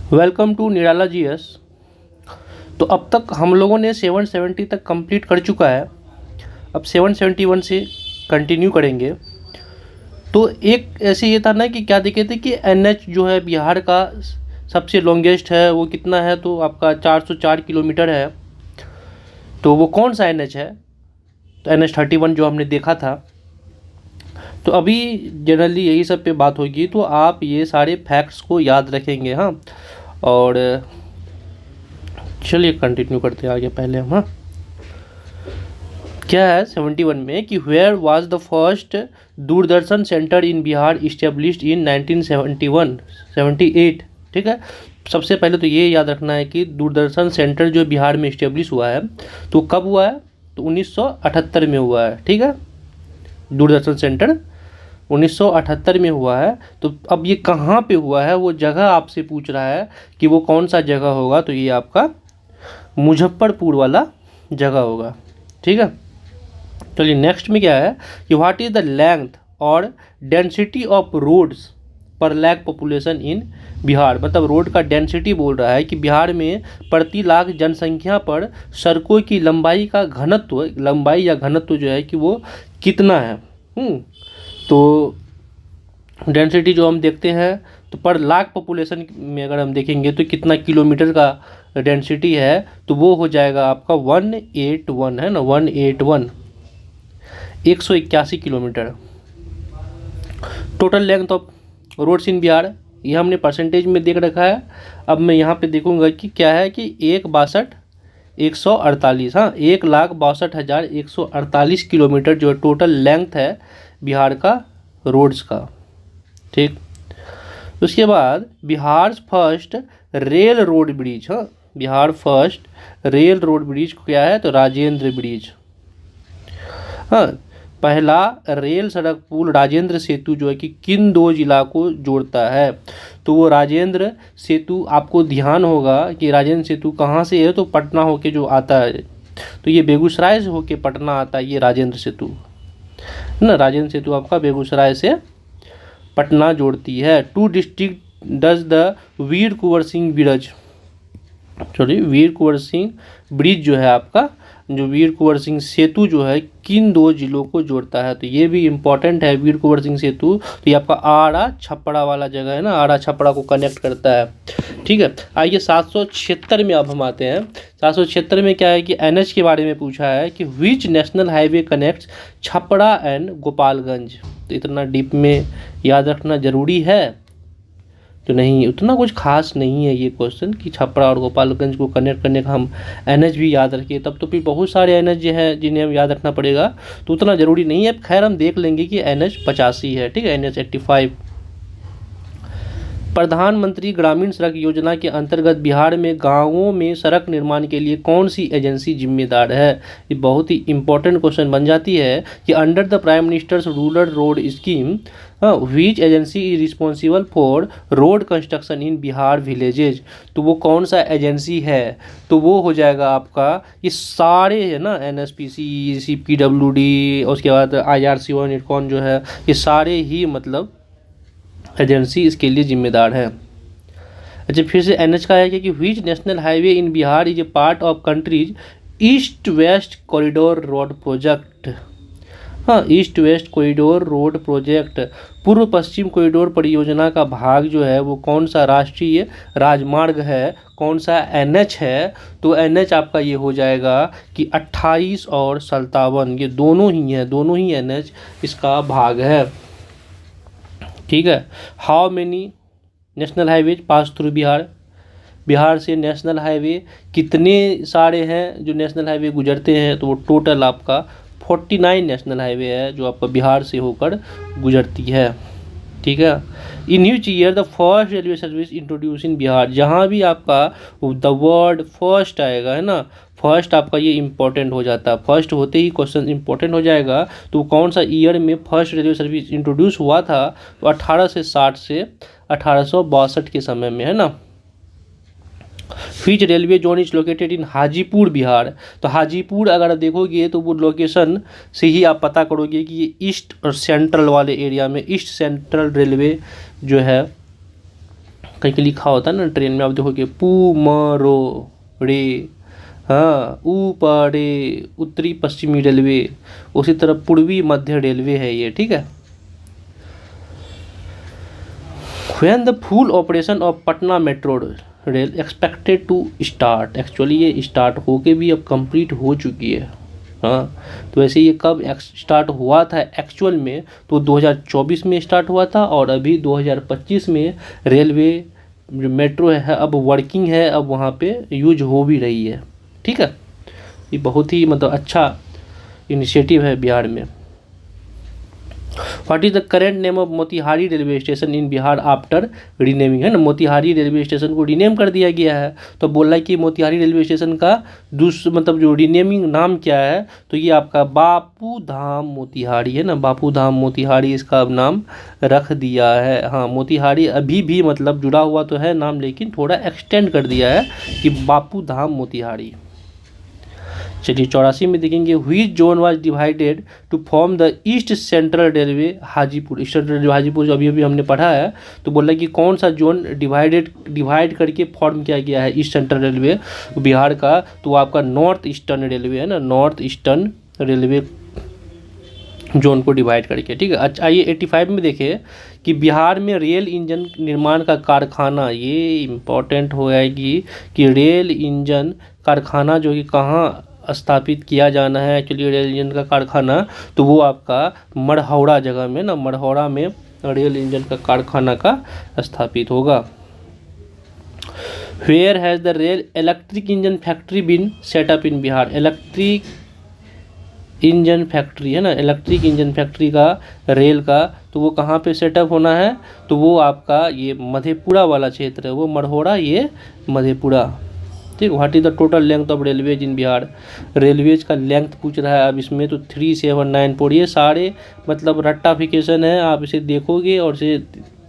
Welcome to Nirala GS. तो अब तक हम लोगों ने 770 तक कंप्लीट कर चुका है। अब 771 से कंटिन्यू करेंगे। तो एक ऐसे ये था ना कि क्या देखे थे कि एनएच जो है बिहार का सबसे लॉन्गेस्ट है, वो कितना है तो आपका 404 किलोमीटर है। तो वो कौन सा एनएच है? तो NH-31 जो हमने देखा था। तो अभी जनरली यही सब पे बात होगी, तो आप ये सारे फैक्ट्स को याद रखेंगे। हाँ, और चलिए कंटिन्यू करते हैं आगे। पहले हम क्या है 71 में कि where was the first Doordarshan centre in Bihar established in 1978। ठीक है, सबसे पहले तो ये याद रखना है कि दूरदर्शन सेंटर जो बिहार में इस्टेब्लिश हुआ है तो कब हुआ है? तो 1978 में हुआ है। ठीक है, दूरदर्शन सेंटर 1978 में हुआ है। तो अब ये कहाँ पे हुआ है वो जगह आपसे पूछ रहा है कि वो कौन सा जगह होगा। तो ये आपका मुजफ्फरपुर वाला जगह होगा। ठीक है, चलिए नेक्स्ट में क्या है कि व्हाट इज़ द लेंथ और डेंसिटी ऑफ रोड्स पर लाख पॉपुलेशन इन बिहार। मतलब रोड का डेंसिटी बोल रहा है कि बिहार में प्रति लाख जनसंख्या पर सड़कों की लंबाई का घनत्व, लंबाई या घनत्व जो है कि वो कितना है। तो डेंसिटी जो हम देखते हैं तो पर लाख पॉपुलेशन में अगर हम देखेंगे तो कितना किलोमीटर का डेंसिटी है, तो वो हो जाएगा आपका 181 है ना, 181 181 kilometre. Total length of roads in Bihar ये हमने परसेंटेज में देख रखा है। अब मैं यहाँ पे देखूंगा कि क्या है कि 1,62,148, हाँ 1,62,148 किलोमीटर जो टोटल लेंथ है बिहार का रोड्स का। ठीक, उसके बाद Bihar first rail road bridge. हाँ, Bihar first rail road bridge क्या है? तो राजेंद्र ब्रिज। हाँ, पहला रेल सड़क पुल राजेंद्र सेतु जो है कि किन दो जिला को जोड़ता है? तो वो राजेंद्र सेतु, आपको ध्यान होगा कि राजेंद्र सेतु कहाँ से है? तो पटना होके जो आता है, तो ये बेगूसराय से होके पटना आता है, ये राजेंद्र सेतु है ना। राजेंद्र सेतु आपका बेगूसराय से पटना जोड़ती है। Two district does the Veer Kunwar Singh bridge, sorry Veer Kunwar Singh bridge जो है आपका, जो वीर कुंवर सिंह सेतु जो है किन दो जिलों को जोड़ता है? तो ये भी इम्पोर्टेंट है वीर कुंवर सिंह सेतु। तो ये आपका आड़ा छपरा वाला जगह है ना, आड़ा छपरा को कनेक्ट करता है। ठीक है, आइए 776 में अब हम आते हैं। 776 में क्या है कि एनएच के बारे में पूछा है कि which national highway connects Chhapra and Gopalganj. तो इतना डीप में याद रखना जरूरी है तो नहीं, उतना कुछ खास नहीं है ये क्वेश्चन कि छपरा और गोपालगंज को कनेक्ट करने का हम एनएच भी याद रखिए, तब तो फिर बहुत सारे एनएच जो है जिन्हें हम याद रखना पड़ेगा, तो उतना ज़रूरी नहीं है। खैर हम देख लेंगे कि NH 85 है। ठीक है, NH 85। प्रधानमंत्री ग्रामीण सड़क योजना के अंतर्गत बिहार में गांवों में सड़क निर्माण के लिए कौन सी एजेंसी जिम्मेदार है? ये बहुत ही इंपॉर्टेंट क्वेश्चन बन जाती है कि under the prime ministers rural road scheme which agency is responsible for road construction in Bihar villages. तो वो कौन सा एजेंसी है? तो वो हो जाएगा आपका ये सारे है ना, NSPC, CPWD, उसके बाद IRC और निटकॉन जो है, ये सारे ही मतलब एजेंसी इसके लिए जिम्मेदार है। अच्छा, फिर से NH का है कि which national highway in Bihar is a part of countries east west corridor road project. हाँ, east west corridor road project, पूर्व पश्चिम कॉरिडोर परियोजना का भाग जो है वो कौन सा राष्ट्रीय राजमार्ग है, कौन सा NH है? तो NH आपका ये हो जाएगा कि 28 और 57, ये दोनों ही हैं, दोनों ही NH इसका भाग है। ठीक है, how many national highway pass through Bihar, Bihar से नेशनल हाईवे कितने सारे हैं जो नेशनल हाईवे गुजरते हैं? तो वो टोटल आपका 49 नेशनल हाईवे है जो आपका बिहार से होकर गुजरती है। ठीक है, in which year the first railway service introduce इन बिहार। जहाँ भी आपका द वर्ड फर्स्ट आएगा है ना, फर्स्ट आपका ये इंपॉर्टेंट हो जाता है, फर्स्ट होते ही क्वेश्चन इंपॉर्टेंट हो जाएगा। तो कौन सा ईयर में फर्स्ट रेलवे सर्विस इंट्रोड्यूस हुआ था? तो 1860 से 1862 के समय में है ना। विच railway zone is located in Hajipur Bihar. तो हाजीपुर अगर देखोगे तो वो लोकेशन से ही आप पता करोगे कि ये ईस्ट और सेंट्रल वाले एरिया में, ईस्ट सेंट्रल रेलवे जो है कहीं कहीं लिखा होता है ना ट्रेन में, आप देखोगे पू म रो रे, हाँ ऊपरे उत्तरी पश्चिमी रेलवे, उसी तरह पूर्वी मध्य रेलवे है ये, ठीक है। When the full operation of Patna metro rail expected to start, actually ये स्टार्ट होके भी अब कंप्लीट हो चुकी है, हाँ। तो वैसे ये कब स्टार्ट हुआ था एक्चुअल में, तो 2024 में स्टार्ट हुआ था, और अभी 2025 में रेलवे जो मेट्रो है अब वर्किंग है, अब वहाँ पे यूज हो भी रही है, ठीक है। ये बहुत ही मतलब अच्छा इनिशिएटिव है बिहार में। What is the current name of Motihari railway station in Bihar after renaming, है ना, मोतिहारी रेलवे स्टेशन को रीनेम कर दिया गया है। तो बोल रहा है कि मोतिहारी रेलवे स्टेशन का मतलब जो रीनेमिंग नाम क्या है, तो ये आपका बापू धाम मोतिहारी है ना, बापू धाम मोतिहारी इसका अब नाम रख दिया है। हाँ, मोतिहारी अभी भी मतलब जुड़ा हुआ तो है नाम, लेकिन थोड़ा एक्सटेंड कर दिया है कि बापू धाम मोतिहारी। चलिए 84 में देखेंगे, which zone was divided to form the East Central Railway Hajipur, East Central Railway Hajipur जो अभी अभी हमने पढ़ा है, तो बोल रहा है कि कौन सा जोन डिवाइड करके फॉर्म किया गया है ईस्ट सेंट्रल रेलवे बिहार का, तो आपका नॉर्थ ईस्टर्न रेलवे है ना, नॉर्थ ईस्टर्न रेलवे जोन को डिवाइड करके, ठीक है। अच्छा, आइए 85 में देखें कि बिहार में रेल इंजन निर्माण का कारखाना, ये इम्पोर्टेंट हो जाएगी कि रेल इंजन कारखाना जो कि कहाँ स्थापित किया जाना है एक्चुअली रेल इंजन का कारखाना, तो वो आपका मढ़ौरा जगह में ना, मढ़ौरा में रेल इंजन का कारखाना का स्थापित होगा। Where has the rail electric engine factory been set up in Bihar, electric engine factory है ना, इलेक्ट्रिक इंजन फैक्ट्री का रेल का, तो वो कहाँ पे सेटअप होना है, तो वो आपका ये मधेपुरा वाला क्षेत्र है, वो मढ़ौरा ये मधेपुरा, ठीक। What is the total length of railways in Bihar, railways का लेंथ पूछ रहा है अब इसमें, तो 3794, ये सारे मतलब रट्टाफिकेशन है, आप इसे देखोगे और इसे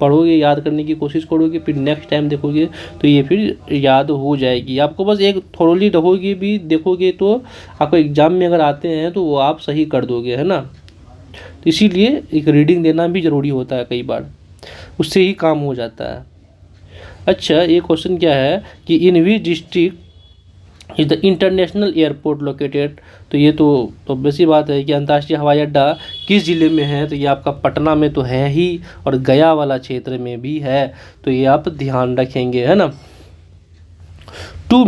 पढ़ोगे, याद करने की कोशिश करोगे, फिर नेक्स्ट टाइम देखोगे तो ये फिर याद हो जाएगी आपको। बस एक थोड़ी रहोगे भी, देखोगे तो आपको एग्जाम में अगर आते हैं तो वो आप सही कर दोगे, है ना। तो इसीलिए एक रीडिंग देना भी ज़रूरी होता है कई बार, उससे ही काम हो जाता है। अच्छा, ये क्वेश्चन क्या है कि in which district is the international airport located, तो ये तो वैसी बात है कि अंतर्राष्ट्रीय हवाई अड्डा किस ज़िले में है, तो ये आपका पटना में तो है ही, और गया वाला क्षेत्र में भी है, तो ये आप ध्यान रखेंगे, है ना। टू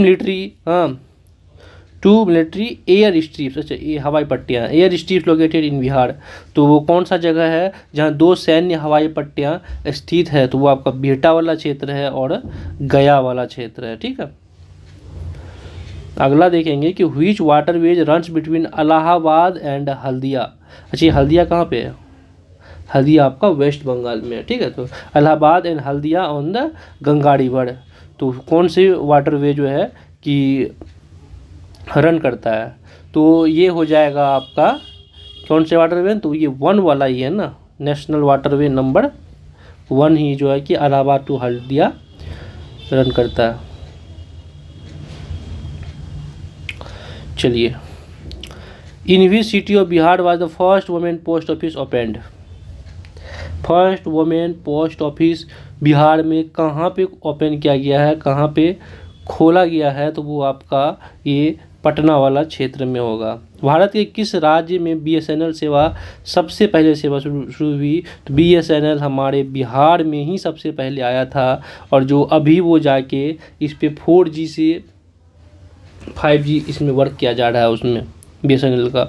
मिलिट्री एयर स्ट्रिप्स, अच्छा ये हवाई पट्टियाँ air strips located in Bihar, तो वो कौन सा जगह है जहाँ 2 सैन्य हवाई पट्टियाँ स्थित है, तो वो आपका बिहटा वाला क्षेत्र है और गया वाला क्षेत्र है, ठीक है। अगला देखेंगे कि which waterways runs between Allahabad and Haldia, अच्छा ये हल्दिया कहाँ पे है, हल्दिया आपका वेस्ट बंगाल में है, ठीक है। तो Allahabad and Haldia on the Ganga river, तो कौन से वाटरवे जो है कि रन करता है, तो ये हो जाएगा आपका कौन से वाटरवे, तो ये 1 वाला ही है ना, नेशनल वाटरवे नंबर 1 ही जो है कि इलाहाबाद टू हल्दिया रन करता है। चलिए, in which city of Bihar was the first women post office opened, first women post office Bihar में कहाँ पे ओपन किया गया है, कहाँ पे खोला गया है, तो वो आपका ये पटना वाला क्षेत्र में होगा। भारत के किस राज्य में BSNL सेवा सबसे पहले सेवा शुरू हुई, तो BSNL हमारे बिहार में ही सबसे पहले आया था, और जो अभी वो जाके इस पे 4G से 5G इसमें वर्क किया जा रहा है उसमें BSNL का,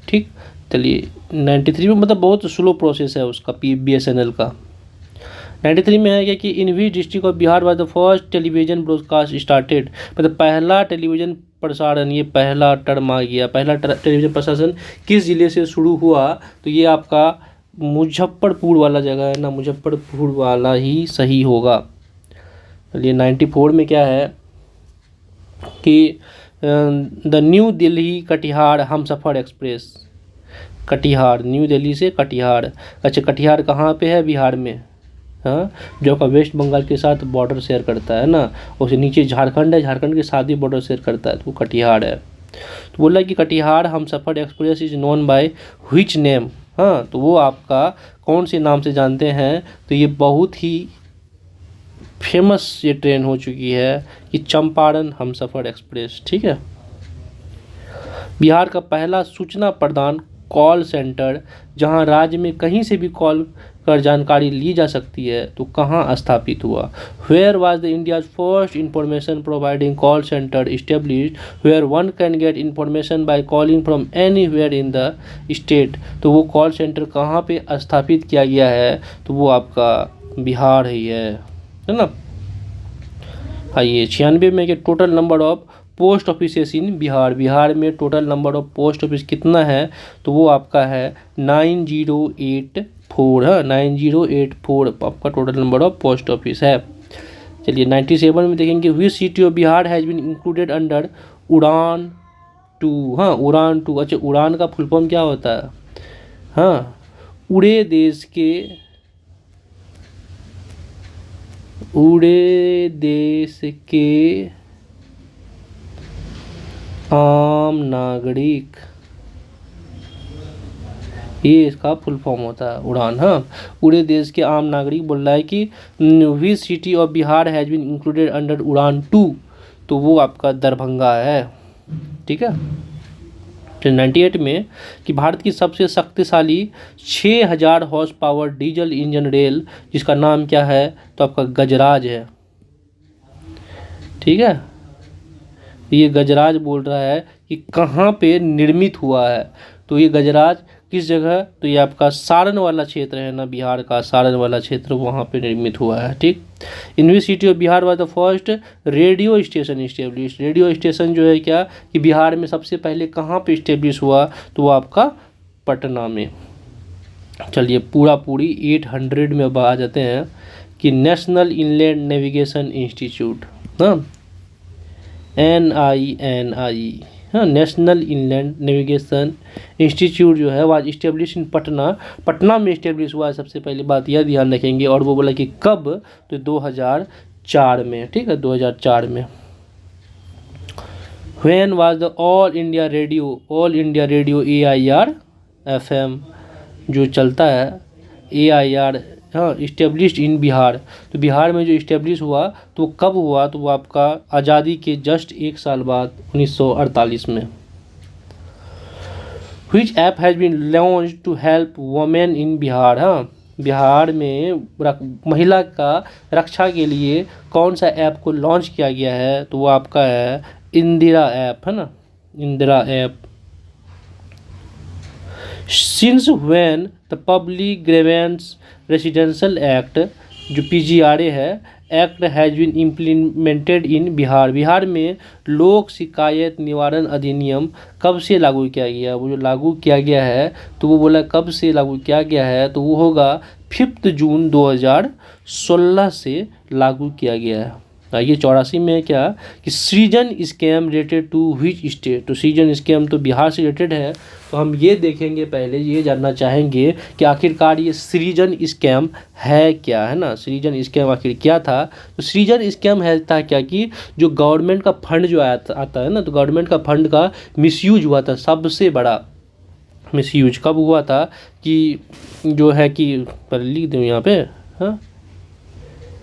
ठीक। चलिए 93 में मतलब बहुत स्लो प्रोसेस है उसका BSNL का। 93 में है क्या कि in which district of Bihar was the first television broadcast started, मतलब पहला टेलीविजन प्रसारण, ये पहला टर्म आ गया, पहला टेलीविजन प्रसारण किस ज़िले से शुरू हुआ, तो ये आपका मुजफ्फरपुर वाला जगह है ना, मुजफ्फरपुर वाला ही सही होगा। चलिए 94 में क्या है कि the new Delhi Katihar Humsafar express, Katihar new Delhi से कटिहार, अच्छा कटिहार कहाँ पे है, बिहार में, हाँ, जो का वेस्ट बंगाल के साथ बॉर्डर शेयर करता है ना, उससे नीचे झारखंड है, झारखंड के साथ ही बॉर्डर शेयर करता है, तो वो कटिहार है। तो बोला कि Katihar Humsafar express is known by which name, हाँ, तो वो आपका कौन से नाम से जानते हैं, तो ये बहुत ही फेमस ये ट्रेन हो चुकी है कि चंपारण हमसफ़र एक्सप्रेस। ठीक है। बिहार का पहला सूचना प्रदान कॉल सेंटर जहां राज्य में कहीं से भी कॉल कर जानकारी ली जा सकती है तो कहां स्थापित हुआ? Where was the India's first information providing call centre established where one can get information by calling from anywhere in the state? तो वो कॉल सेंटर कहाँ पे स्थापित किया गया है? तो वो आपका बिहार ही है ना। आइए 96 में कि total number of post offices in Bihar, Bihar में total number of post office कितना है? तो वो आपका है 9084 है, 9084 आपका total number of post office है। चलिए 97 में देखेंगे which city of Bihar has been included under Udan 2। हाँ उड़ान 2। अच्छा उड़ान का फुल फॉर्म क्या होता है? हाँ उड़े देश के आम नागरिक, ये इसका फुल फॉर्म होता है उड़ान। हाँ पूरे देश के आम नागरिक बोल रहा है कि which city of Bihar has been included under Udan 2, तो वो आपका दरभंगा है। ठीक है। 98 में कि भारत की सबसे शक्तिशाली 6000 horse power diesel engine rail जिसका नाम क्या है? तो आपका गजराज है। ठीक है। ये गजराज बोल रहा है कि कहाँ पे निर्मित हुआ है? तो ये गजराज किस जगह? तो ये आपका सारण वाला क्षेत्र है ना, बिहार का सारण वाला क्षेत्र, वहाँ पे निर्मित हुआ है। ठीक। In which city of Bihar was the first radio station establish? Radio station जो है क्या कि बिहार में सबसे पहले कहाँ पे इस्टेब्लिश हुआ? तो वो आपका पटना में। चलिए पूरी 800 में अब आ जाते हैं कि नेशनल इनलैंड नेविगेशन इंस्टीट्यूट, हाँ NINI, हाँ नेशनल इनलैंड नेविगेशन इंस्टीट्यूट जो है वह इस्टेब्लिश इन पटना में इस्टेब्लिश हुआ है। सबसे पहले बात यह ध्यान रखेंगे। और वो बोला कि कब? तो 2004 में। ठीक है 2004 में। When was the all India radio AIR FM जो चलता है AIR, हाँ इस्टेब्लिश्ड इन बिहार, तो बिहार में जो इस्टेब्लिश हुआ तो वो कब हुआ? तो वो आपका आज़ादी के जस्ट 1 साल बाद 1948 में। Which app has been launch to help women in Bihar? हाँ बिहार में महिला का रक्षा के लिए कौन सा ऐप को लॉन्च किया गया है? तो वो आपका है इंदिरा ऐप, है ना, Indira app. Since when the public grievance residential act जो PGRA है act has been implemented in Bihar, Bihar में लोक शिकायत निवारण अधिनियम कब से लागू किया गया? वो जो लागू किया गया है तो वो बोला कब से लागू किया गया है? तो वो होगा 5 जून 2016 से लागू किया गया है। ये 84 में क्या कि Srijan scam related to which state? तो सृजन स्कैम तो बिहार से रिलेटेड है, तो हम ये देखेंगे, पहले ये जानना चाहेंगे कि आखिरकार ये सृजन स्कैम है क्या, है ना। सृजन स्कैम आखिर क्या था? तो सृजन स्कैम है था क्या कि जो गवर्नमेंट का फंड जो आता है ना, तो गवर्नमेंट का फंड का मिसयूज हुआ था। सबसे बड़ा मिसयूज कब हुआ था कि जो है कि पर लिख दूँ यहाँ पे, हाँ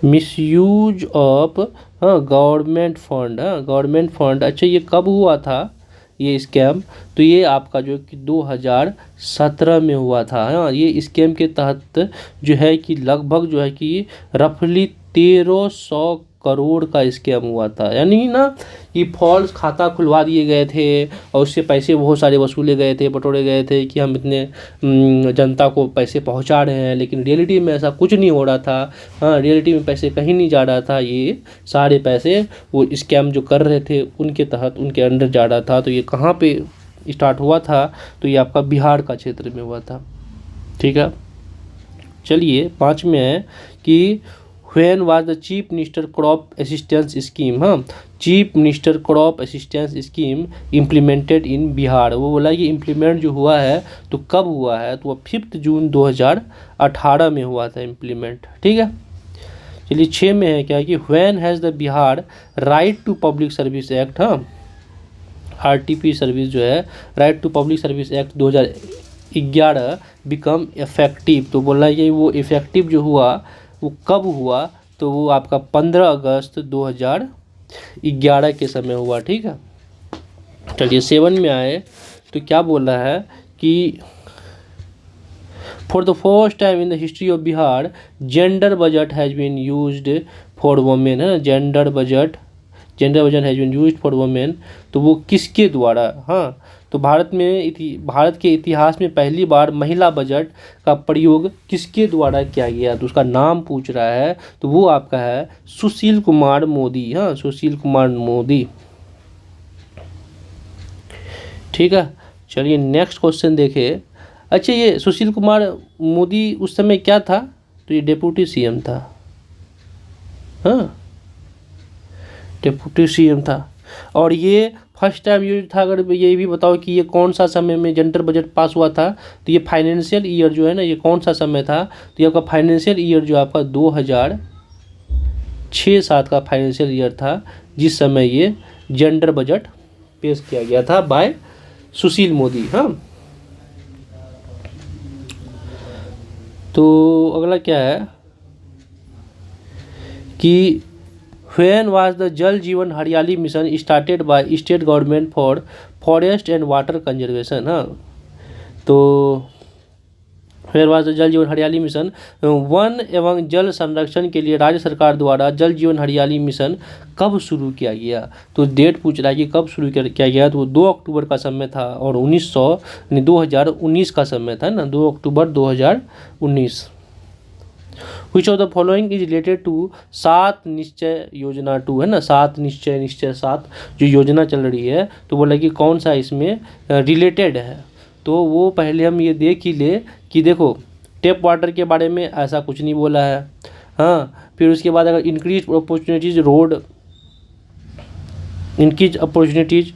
मिसयूज ऑफ, हाँ गवर्नमेंट फंड, हाँ गवर्नमेंट फंड। अच्छा ये कब हुआ था ये स्कैम? तो ये आपका जो कि 2017 में हुआ था। हाँ ये स्कैम के तहत जो है कि लगभग जो है कि रफली 1300 करोड़ का स्कैम हुआ था। यानी ना कि फॉल्स खाता खुलवा दिए गए थे और उससे पैसे बहुत सारे वसूले गए थे, बटोरे गए थे कि हम इतने जनता को पैसे पहुंचा रहे हैं, लेकिन रियलिटी में ऐसा कुछ नहीं हो रहा था। हाँ रियलिटी में पैसे कहीं नहीं जा रहा था, ये सारे पैसे वो स्कैम जो कर रहे थे उनके तहत उनके अंडर जा रहा था। तो ये कहाँ पे स्टार्ट हुआ था? तो ये आपका बिहार का क्षेत्र में हुआ था। ठीक है। चलिए 5 में है कि when was the chief minister crop assistance scheme, हाँ chief minister crop assistance scheme implemented in Bihar? वो बोला कि इम्प्लीमेंट जो हुआ है तो कब हुआ है? तो वो 5 जून 2018 में हुआ था इम्प्लीमेंट। ठीक है। चलिए 6 में है क्या कि when has the Bihar right to public service act, हाँ RTP सर्विस जो है right to public service act 2011 become effective? तो बोला कि वो इफेक्टिव जो हुआ वो कब हुआ? तो वो आपका 15 अगस्त 2011 के समय हुआ। ठीक है, चलिए 7 में आए तो क्या बोल रहा है कि for the first time in the history of Bihar gender budget has been used for women, है ना, gender budget has been used for women. तो वो किसके द्वारा, हाँ, तो भारत के इतिहास में पहली बार महिला बजट का प्रयोग किसके द्वारा किया गया, तो उसका नाम पूछ रहा है। तो वो आपका है सुशील कुमार मोदी। हाँ, सुशील कुमार मोदी। ठीक है, चलिए नेक्स्ट क्वेश्चन देखें। अच्छा, ये सुशील कुमार मोदी उस समय क्या था, तो ये डेप्यूटी सीएम था। हाँ, डेप्यूटी सीएम था। और ये फर्स्ट टाइम यूज था। अगर ये भी बताओ कि ये कौन सा समय में जेंडर बजट पास हुआ था, तो ये फाइनेंशियल ईयर जो है ना, ये कौन सा समय था, तो ये आपका फाइनेंशियल ईयर जो आपका 2006-07 का फाइनेंशियल ईयर था, जिस समय ये जेंडर बजट पेश किया गया था बाय सुशील मोदी। हाँ, तो अगला क्या है कि When was the जल जीवन हरियाली mission started by state government for forest and water conservation. हाँ, तो When was the जल जीवन हरियाली मिशन, वन एवं जल संरक्षण के लिए राज्य सरकार द्वारा जल जीवन हरियाली मिशन कब शुरू किया गया। तो डेट पूछ रहा है कि कब शुरू किया गया, तो 2 अक्टूबर का समय था और 2019 का समय था ना, 2 अक्टूबर 2019। Which of the following is related to 7 निश्चय योजना 2, है ना, 7 निश्चय 7 जो योजना चल रही है, तो बोला कि कौन सा इसमें रिलेटेड है। तो वो पहले हम ये देख ही ले कि देखो टेप वाटर के बारे में ऐसा कुछ नहीं बोला है। हाँ, फिर उसके बाद अगर इंक्रीज अपॉर्चुनिटीज़,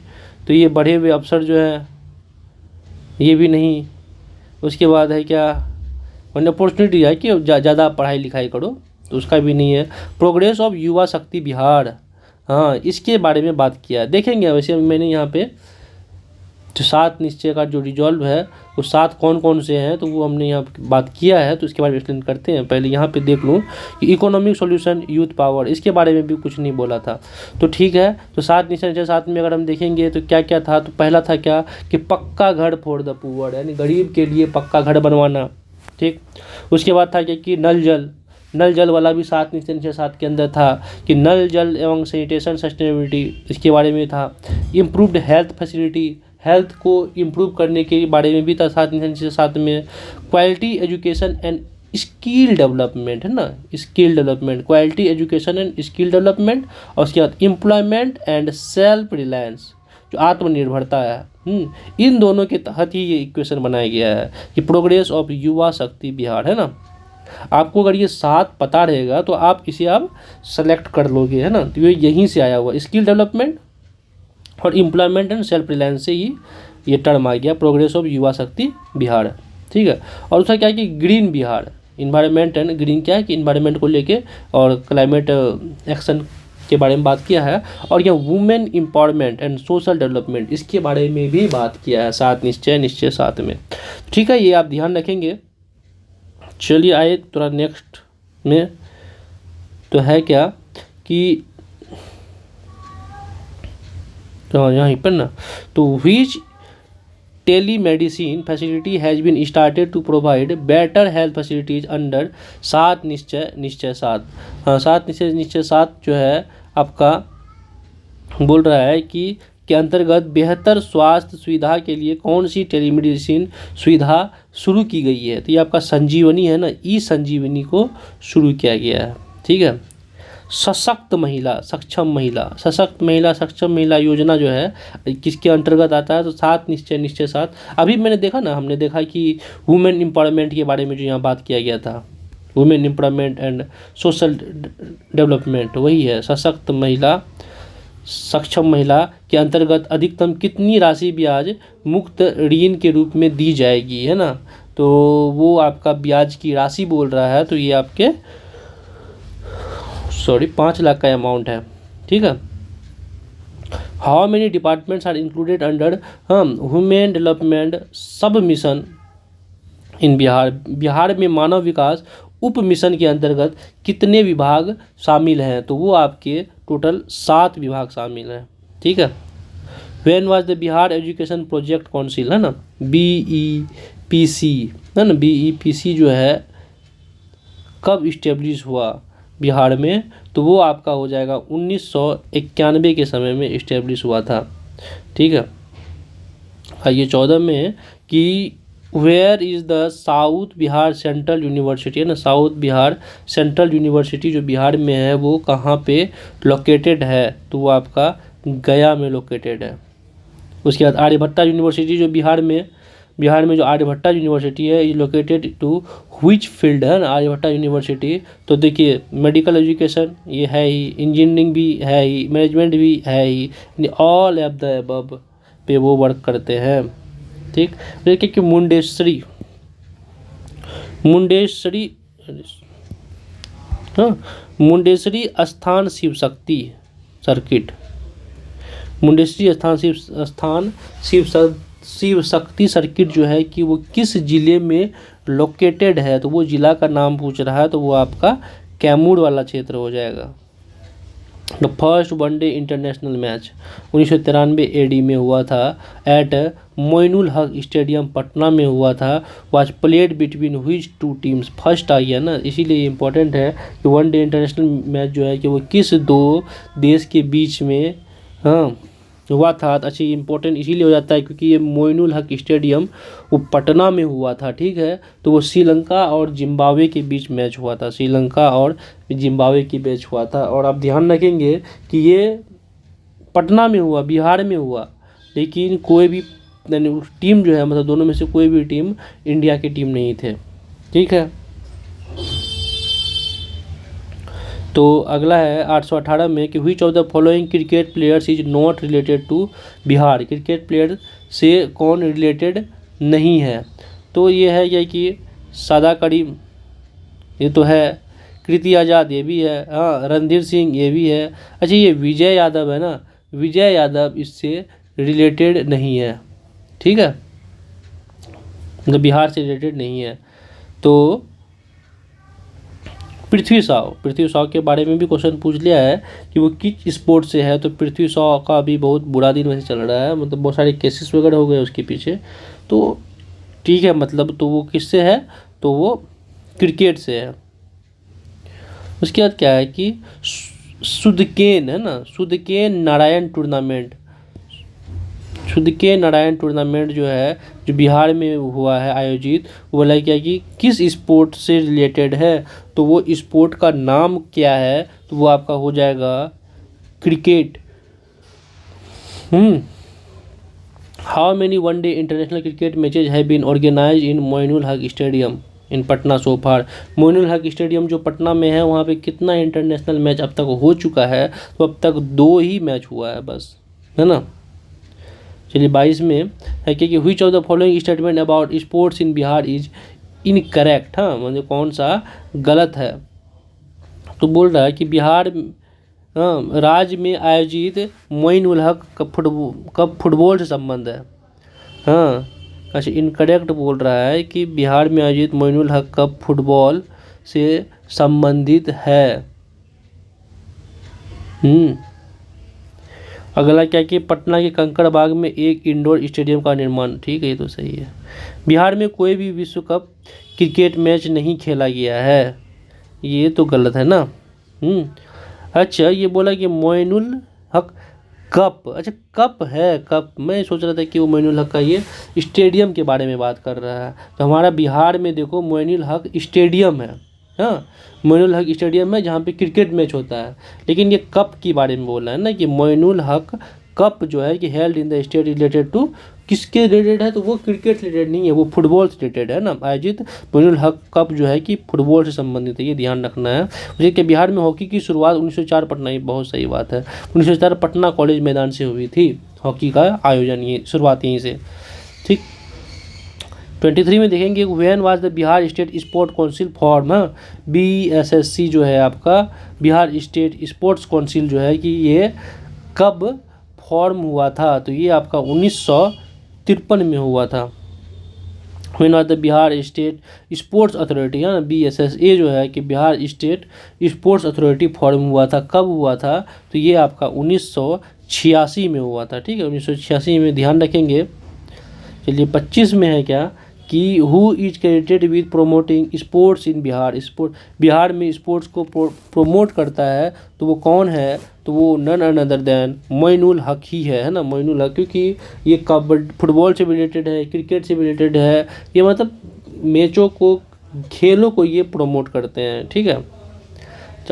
तो ये बढ़े हुए अवसर जो है ये भी नहीं। उसके बाद है क्या, अपॉर्चुनिटी है कि ज़्यादा पढ़ाई लिखाई करो, तो उसका भी नहीं है। प्रोग्रेस ऑफ युवा शक्ति बिहार, हाँ, इसके बारे में बात किया है। देखेंगे वैसे मैंने यहाँ पे जो 7 निश्चय का जो रिजॉल्व है वो 7 कौन कौन से हैं, तो वो हमने यहाँ बात किया है, तो इसके बारे में एक्सप्लेन करते हैं। पहले यहाँ पे देख लूँ कि इकोनॉमिक सॉल्यूशन यूथ पावर, इसके बारे में भी कुछ नहीं बोला था। तो ठीक है, तो 7 निश्चय 7 में अगर हम देखेंगे तो क्या क्या था, तो पहला था क्या कि पक्का घर फॉर द पुअर, यानी गरीब के लिए पक्का घर बनवाना। ठीक, उसके बाद था कि नल जल वाला भी 7 निश्चय 7 के अंदर था कि नल जल एवं सैनिटेशन सस्टेनेबिलिटी, इसके बारे में था। इम्प्रूव्ड हेल्थ फैसिलिटी, हेल्थ को इम्प्रूव करने के बारे में भी था 7 निश्चय 7 में। Quality education and skill development, है ना, skill development, quality education and skill development. और उसके बाद एम्प्लॉयमेंट एंड सेल्फ रिलायंस, जो आत्मनिर्भरता है, इन दोनों के तहत ही ये इक्वेशन बनाया गया है कि प्रोग्रेस ऑफ युवा शक्ति बिहार, है ना। आपको अगर ये 7 पता रहेगा तो आप इसे आप सेलेक्ट कर लोगे, है ना। तो ये यहीं से आया हुआ स्किल डेवलपमेंट और एम्प्लॉयमेंट एंड सेल्फ रिलायंस से ही ये टर्म आ गया प्रोग्रेस ऑफ युवा शक्ति बिहार। ठीक है, और उसका क्या है कि green Bihar, environment and green, क्या है कि इन्वायरमेंट को लेके और क्लाइमेट एक्शन के बारे में बात किया है। और यह women empowerment and social development, इसके बारे में भी बात किया है 7 निश्चय 7 में। ठीक है, ये आप ध्यान रखेंगे। चलिए आए थोड़ा नेक्स्ट में, तो है क्या कि तो यहाँ पर ना, तो which telemedicine facility has been started to provide better health facilities under 7 निश्चय 7। हाँ, 7 निश्चय 7 जो है आपका बोल रहा है कि के अंतर्गत बेहतर स्वास्थ्य सुविधा के लिए कौन सी टेलीमेडिसिन सुविधा शुरू की गई है, तो ये आपका संजीवनी है ना, ई संजीवनी को शुरू किया गया है। ठीक है, सशक्त महिला सक्षम महिला योजना जो है किसके अंतर्गत आता है, तो 7 निश्चय 7। अभी मैंने देखा ना, हमने देखा कि वुमेन एम्पावरमेंट के बारे में जो यहाँ बात किया गया था, women empowerment and social development, वही है सशक्त महिला सक्षम महिला के अंतर्गत अधिकतम कितनी राशि ब्याज मुक्त ऋण के रूप में दी जाएगी, है ना। तो वो आपका ब्याज की राशि बोल रहा है, तो ये आपके 5 लाख का अमाउंट है। ठीक है, how many departments are included under women development sub mission in Bihar. Bihar में मानव विकास उप मिशन के अंतर्गत कितने विभाग शामिल हैं, तो वो आपके टोटल 7 विभाग शामिल हैं। ठीक है। When was the Bihar education project council, है ना, BEPC, है ना, BEPC जो है कब इस्टेब्लिश हुआ बिहार में, तो वो आपका हो जाएगा 1991 के समय में इस्टेब्लिश हुआ था। ठीक है। आइए 14 में कि where is the south Bihar central university, है ना, साउथ बिहार सेंट्रल यूनिवर्सिटी जो बिहार में है वो कहाँ पे लोकेटेड है, तो वो आपका गया में लोकेटेड है। उसके बाद आर्यभट्टा यूनिवर्सिटी जो बिहार में जो आर्यभट्टा यूनिवर्सिटी है is located to which field, है ना, आर्यभट्टा यूनिवर्सिटी। तो देखिए मेडिकल एजुकेशन ये है ही, इंजीनियरिंग भी है ही, मैनेजमेंट भी है ही, ऑल ऑफ द अबव पे वो वर्क करते हैं। ठीक। देखिए कि मुंडेश्वरी हाँ, मुंडेश्वरी स्थान शिव शक्ति सर्किट, मुंडेश्वरी स्थान शिव शक्ति सर्किट जो है कि वो किस जिले में लोकेटेड है, तो वो जिला का नाम पूछ रहा है, तो वो आपका कैमूर वाला क्षेत्र हो जाएगा। The first one day international match 1993 AD में हुआ था एट मोइनुल हक स्टेडियम पटना में हुआ था। Was played between which two teams, first आई है ना, इसीलिए इम्पोर्टेंट है कि वनडे इंटरनेशनल मैच जो है कि वो किस दो देश के बीच में हाँ हुआ था। अच्छी इम्पोर्टेंट इसीलिए हो जाता है क्योंकि ये मोइनुल हक स्टेडियम वो पटना में हुआ था। ठीक है। तो वो श्रीलंका और जिम्बाब्वे के बीच मैच हुआ था, श्रीलंका और जिम्बाब्वे की मैच हुआ था। और आप ध्यान रखेंगे कि ये पटना में हुआ, बिहार में हुआ, लेकिन कोई भी टीम जो है मतलब दोनों में से कोई भी टीम इंडिया की टीम नहीं थे। ठीक है। तो अगला है 818 में कि which of the following cricket players is not related to Bihar, cricket player से कौन रिलेटेड नहीं है, तो ये है ये कि सादा करीम ये तो है, कृति आज़ाद ये भी है, हाँ, रणधीर सिंह ये भी है। अच्छा ये विजय यादव है ना, विजय यादव इससे रिलेटेड नहीं है। ठीक है, मतलब बिहार से रिलेटेड नहीं है। तो पृथ्वी शाव के बारे में भी क्वेश्चन पूछ लिया है कि वो किस स्पोर्ट से है, तो पृथ्वी शाव का भी बहुत बुरा दिन वैसे चल रहा है, मतलब बहुत सारे केसेस वगैरह हो गए उसके पीछे। तो ठीक है, मतलब तो वो किससे है, तो वो क्रिकेट से है। उसके बाद क्या है कि सुदकेन, है ना, सुदकेन नारायण टूर्नामेंट जो है जो बिहार में हुआ है आयोजित, वो बोला क्या कि किस स्पोर्ट से रिलेटेड है, तो वो स्पोर्ट का नाम क्या है, तो वो आपका हो जाएगा cricket. How many one day international cricket matches have been organise in Moinul Haq stadium in Patna so far. Moinul Haq stadium जो पटना में है वहाँ पे कितना इंटरनेशनल मैच अब तक हो चुका है, तो अब तक 2 ही मैच हुआ है बस, है ना। चलिए 22 में है कि which of the following statement about sports in Bihar is incorrect, हाँ, मतलब कौन सा गलत है, तो बोल रहा है कि बिहार राज्य में आयोजित मोइनुल हक कब फुटबॉल से संबंध है। हाँ, अच्छा इनकरेक्ट बोल रहा है कि बिहार में आयोजित मोइनुल हक कप फुटबॉल से संबंधित है। अगला क्या कि पटना के कंकड़ बाग में एक इंडोर स्टेडियम का निर्माण, ठीक है, ये तो सही है। बिहार में कोई भी विश्व कप क्रिकेट मैच नहीं खेला गया है, ये तो गलत है ना। अच्छा ये बोला कि मोइनुल हक कप, अच्छा कप है, कप, मैं सोच रहा था कि वो मोइनुल हक का ये स्टेडियम के बारे में बात कर रहा है। तो हमारा बिहार में देखो मोइनुल हक स्टेडियम है, हाँ, मोइनुल हक स्टेडियम है जहाँ पे क्रिकेट मैच होता है, लेकिन ये कप के बारे में बोल रहा है ना कि मोइनुल हक कप जो है कि held in the state related to, किसके रिलेटेड है, तो वो क्रिकेट रिलेटेड नहीं है, वो फुटबॉल से रिलेटेड है ना। आयोजित मोइनुल हक कप जो है कि फुटबॉल से संबंधित है, ये ध्यान रखना है। जैसे कि बिहार में हॉकी की शुरुआत 1904 पटना, ये बहुत सही बात है, 1904 पटना कॉलेज मैदान से हुई थी हॉकी का आयोजन, ये शुरुआत यहीं से, ठीक। 23 में देखेंगे when was the Bihar state sport council form, BSSC जो है आपका बिहार स्टेट स्पोर्ट्स काउंसिल जो है कि ये कब फॉर्म हुआ था, तो ये आपका 1953 में हुआ था। When was the Bihar state sports authority, है ना, BSSA जो है कि Bihar state sports authority form हुआ था, कब हुआ था, तो ये आपका 1986 में हुआ था। ठीक है, 1986 में, ध्यान रखेंगे। चलिए 25 में है क्या कि who is credited with promoting sports in Bihar, Bihar में स्पोर्ट्स को प्रोमोट करता है, तो वो कौन है, तो वो none another then Moinul Haq ही है ना, मोइनुल हक, क्योंकि ये कबड्डी फुटबॉल से भी रिलेटेड है, क्रिकेट से भी रिलेटेड है, ये मतलब मैचों को, खेलों को ये प्रमोट करते हैं। ठीक है,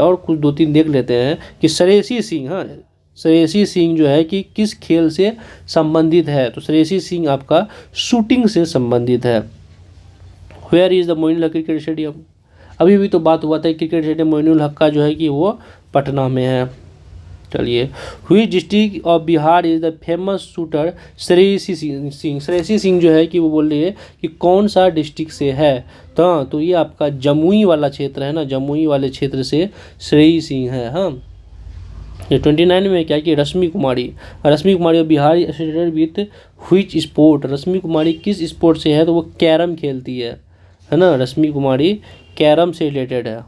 और कुछ 2-3 देख लेते हैं कि श्रेयसी सिंह, हाँ, श्रेयसी सिंह जो है कि किस खेल से संबंधित है, तो श्रेयसी सिंह आपका शूटिंग से संबंधित है। Where is the Moinul Haq cricket stadium, अभी भी तो बात हुआ था क्रिकेट स्टेडियम मोइनुल हक का जो है कि वो पटना में है। चलिए, हुई district of Bihar is the famous shooter Shreyasi Singh, Shreyasi Singh जो है कि वो बोल रही है कि कौन सा डिस्ट्रिक्ट से है, तो ये आपका जमुई वाला क्षेत्र है ना, जमुई वाले क्षेत्र से श्रेयसी सिंह है। हाँ, ये 29 में क्या कि रश्मि कुमारी और Bihari associated with which sport, Rashmi Kumari किस स्पोर्ट से है, तो वो कैरम खेलती है ना, रश्मि कुमारी कैरम से रिलेटेड है।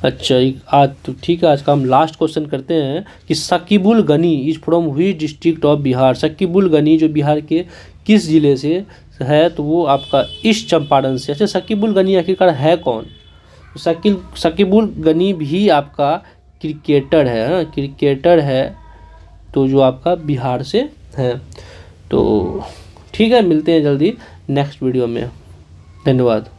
अच्छा, आज तो ठीक है, आज का हम लास्ट क्वेश्चन करते हैं कि Shakibul Gani is from which district of Bihar, Shakibul Gani जो बिहार के किस जिले से है, तो वो आपका ईस्ट चंपारण से। अच्छा, शकीबुल गनी आखिरकार है कौन, शकीबुल गनी भी आपका क्रिकेटर है ना, क्रिकेटर है, तो जो आपका बिहार से है। तो ठीक है, मिलते हैं जल्दी नेक्स्ट वीडियो में, धन्यवाद।